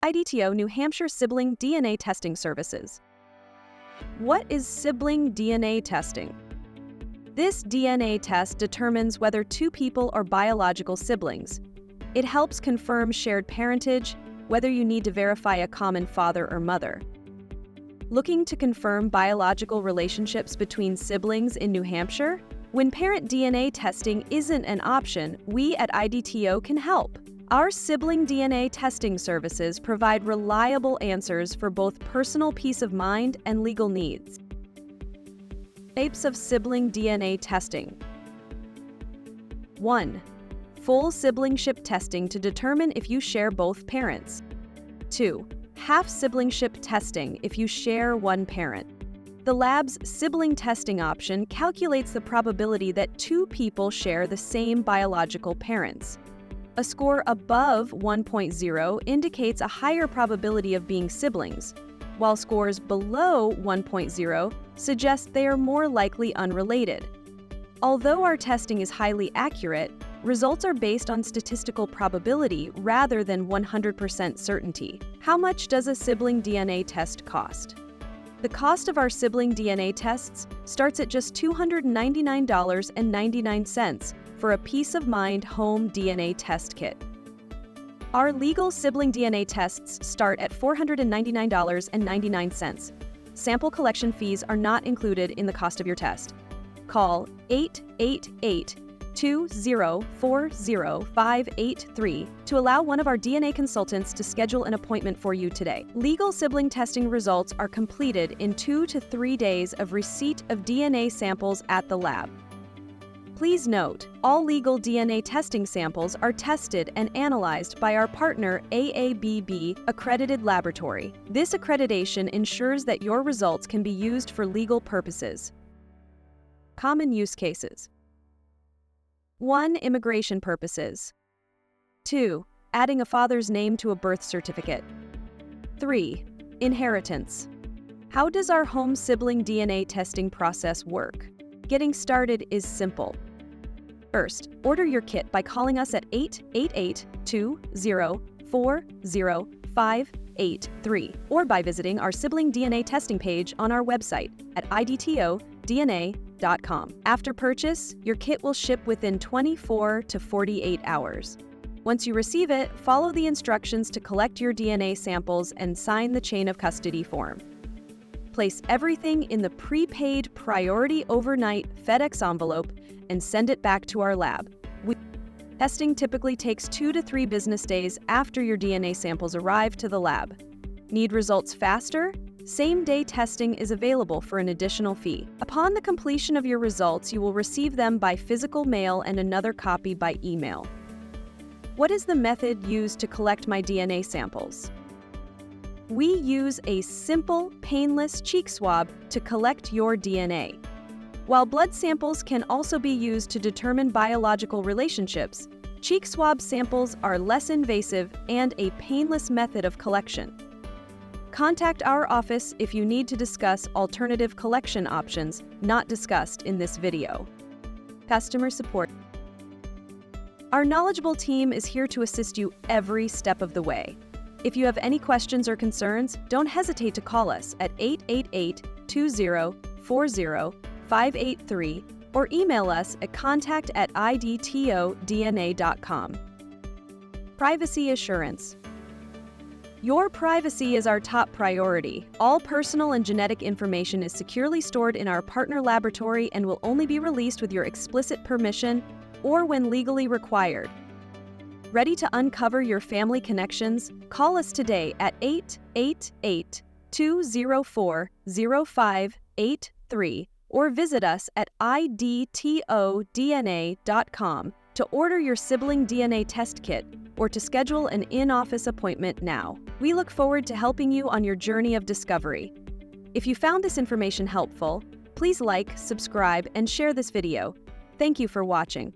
IDTO New Hampshire Sibling DNA Testing Services. What is sibling DNA testing? This DNA test determines whether two people are biological siblings. It helps confirm shared parentage, whether you need to verify a common father or mother. Looking to confirm biological relationships between siblings in New Hampshire? When parent DNA testing isn't an option, we at IDTO can help. Our sibling DNA testing services provide reliable answers for both personal peace of mind and legal needs. Types of sibling DNA testing. 1. Full siblingship testing to determine if you share both parents. 2. Half siblingship testing if you share one parent. The lab's sibling testing option calculates the probability that two people share the same biological parents. A score above 1.0 indicates a higher probability of being siblings, while scores below 1.0 suggest they are more likely unrelated. Although our testing is highly accurate, results are based on statistical probability rather than 100% certainty. How much does a sibling DNA test cost? The cost of our sibling DNA tests starts at just $299.99 for a peace of mind home DNA test kit. Our legal sibling DNA tests start at $499.99. Sample collection fees are not included in the cost of your test. Call 888-2040583 to allow one of our DNA consultants to schedule an appointment for you today. Legal sibling testing results are completed in 2 to 3 days of receipt of DNA samples at the lab. Please note, all legal DNA testing samples are tested and analyzed by our partner AABB accredited laboratory. This accreditation ensures that your results can be used for legal purposes. Common use cases. 1. Immigration purposes. 2. Adding a father's name to a birth certificate. 3. Inheritance. How does our home sibling DNA testing process work? Getting started is simple. First, order your kit by calling us at 888-2040583 or by visiting our sibling DNA testing page on our website at IDTODNA.com. After purchase, your kit will ship within 24 to 48 hours. Once you receive it, follow the instructions to collect your DNA samples and sign the chain of custody form. Place everything in the prepaid Priority Overnight FedEx envelope and send it back to our lab. Testing typically takes 2 to 3 business days after your DNA samples arrive to the lab. Need results faster? Same-day testing is available for an additional fee. Upon the completion of your results, you will receive them by physical mail and another copy by email. What is the method used to collect my DNA samples? We use a simple, painless cheek swab to collect your DNA. While blood samples can also be used to determine biological relationships, cheek swab samples are less invasive and a painless method of collection. Contact our office if you need to discuss alternative collection options not discussed in this video. Customer support. Our knowledgeable team is here to assist you every step of the way. If you have any questions or concerns, don't hesitate to call us at 888-2040583 or email us at contact@idtodna.com. Privacy assurance. Your privacy is our top priority. All personal and genetic information is securely stored in our partner laboratory and will only be released with your explicit permission or when legally required. Ready to uncover your family connections? Call us today at 888-2040583 or visit us at IDTODNA.com to order your sibling DNA test kit or to schedule an in-office appointment now. We look forward to helping you on your journey of discovery. If you found this information helpful, please like, subscribe, and share this video. Thank you for watching.